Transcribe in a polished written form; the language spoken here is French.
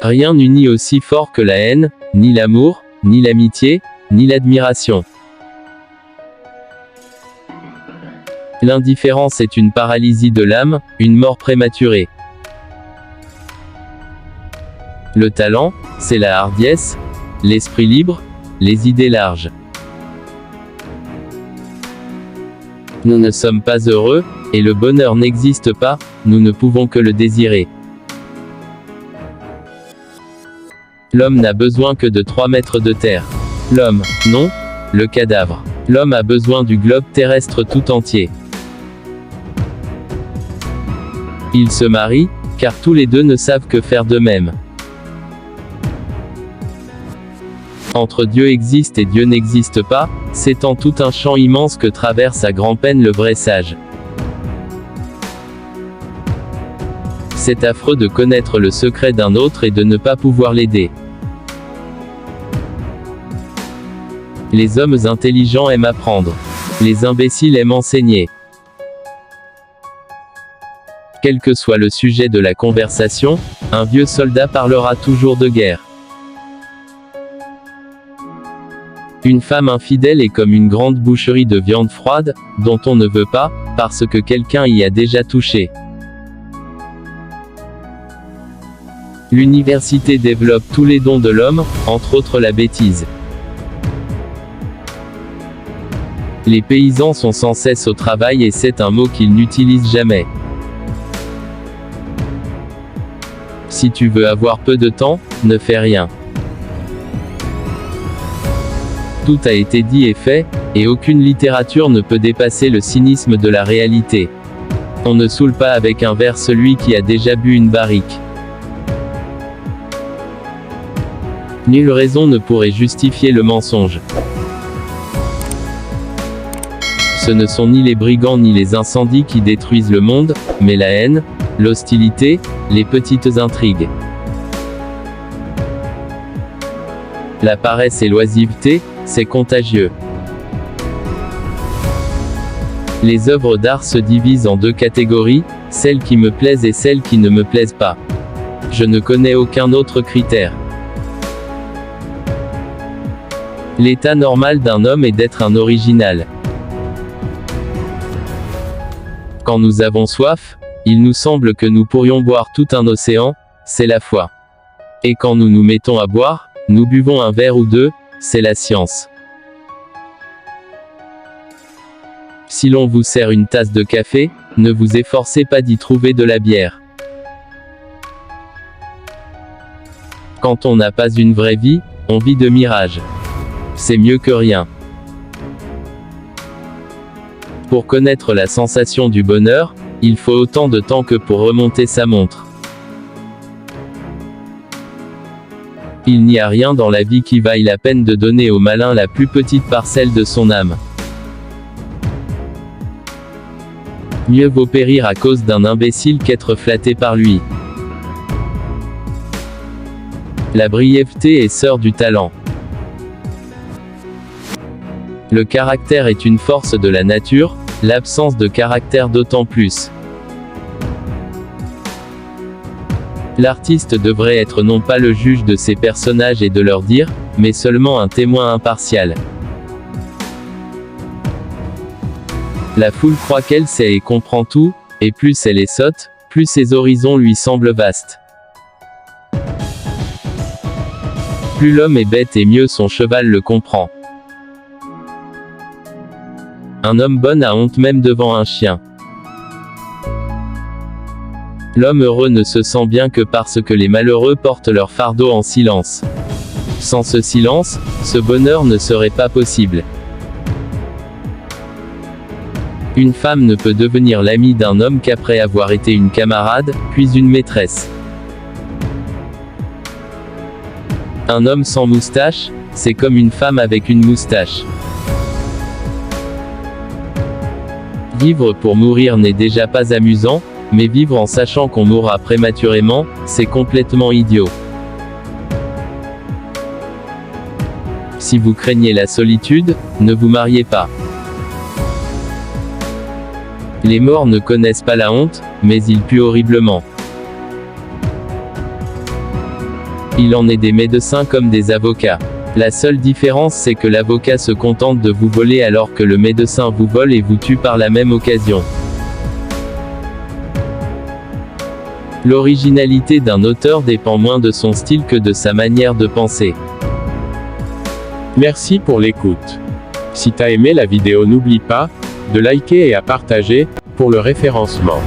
Rien n'unit aussi fort que la haine, ni l'amour, ni l'amitié, ni l'admiration. L'indifférence est une paralysie de l'âme, une mort prématurée. Le talent, c'est la hardiesse, l'esprit libre, les idées larges. Nous ne sommes pas heureux, et le bonheur n'existe pas, nous ne pouvons que le désirer. L'homme n'a besoin que de 3 mètres de terre. L'homme, non, le cadavre. L'homme a besoin du globe terrestre tout entier. Ils se marient, car tous les deux ne savent que faire d'eux-mêmes. Entre Dieu existe et Dieu n'existe pas, s'étend tout un champ immense que traverse à grand-peine le vrai sage. C'est affreux de connaître le secret d'un autre et de ne pas pouvoir l'aider. Les hommes intelligents aiment apprendre. Les imbéciles aiment enseigner. Quel que soit le sujet de la conversation, un vieux soldat parlera toujours de guerre. Une femme infidèle est comme une grande boucherie de viande froide, dont on ne veut pas, parce que quelqu'un y a déjà touché. L'université développe tous les dons de l'homme, entre autres la bêtise. Les paysans sont sans cesse au travail et c'est un mot qu'ils n'utilisent jamais. Si tu veux avoir peu de temps, ne fais rien. Tout a été dit et fait, et aucune littérature ne peut dépasser le cynisme de la réalité. On ne saoule pas avec un verre celui qui a déjà bu une barrique. Nulle raison ne pourrait justifier le mensonge. Ce ne sont ni les brigands ni les incendies qui détruisent le monde, mais la haine, l'hostilité, les petites intrigues. La paresse et l'oisiveté, c'est contagieux. Les œuvres d'art se divisent en 2 catégories, celles qui me plaisent et celles qui ne me plaisent pas. Je ne connais aucun autre critère. L'état normal d'un homme est d'être un original. Quand nous avons soif, il nous semble que nous pourrions boire tout un océan, c'est la foi. Et quand nous nous mettons à boire, nous buvons un verre ou 2, c'est la science. Si l'on vous sert une tasse de café, ne vous efforcez pas d'y trouver de la bière. Quand on n'a pas une vraie vie, on vit de mirages. C'est mieux que rien. Pour connaître la sensation du bonheur, il faut autant de temps que pour remonter sa montre. Il n'y a rien dans la vie qui vaille la peine de donner au malin la plus petite parcelle de son âme. Mieux vaut périr à cause d'un imbécile qu'être flatté par lui. La brièveté est sœur du talent. Le caractère est une force de la nature, l'absence de caractère d'autant plus. L'artiste devrait être non pas le juge de ses personnages et de leur dire, mais seulement un témoin impartial. La foule croit qu'elle sait et comprend tout, et plus elle est sotte, plus ses horizons lui semblent vastes. Plus l'homme est bête et mieux son cheval le comprend. Un homme bon a honte même devant un chien. L'homme heureux ne se sent bien que parce que les malheureux portent leur fardeau en silence. Sans ce silence, ce bonheur ne serait pas possible. Une femme ne peut devenir l'amie d'un homme qu'après avoir été une camarade, puis une maîtresse. Un homme sans moustache, c'est comme une femme avec une moustache. Vivre pour mourir n'est déjà pas amusant, mais vivre en sachant qu'on mourra prématurément, c'est complètement idiot. Si vous craignez la solitude, ne vous mariez pas. Les morts ne connaissent pas la honte, mais ils puent horriblement. Il en est des médecins comme des avocats. La seule différence c'est que l'avocat se contente de vous voler alors que le médecin vous vole et vous tue par la même occasion. L'originalité d'un auteur dépend moins de son style que de sa manière de penser. Merci pour l'écoute. Si t'as aimé la vidéo, n'oublie pas de liker et à partager pour le référencement.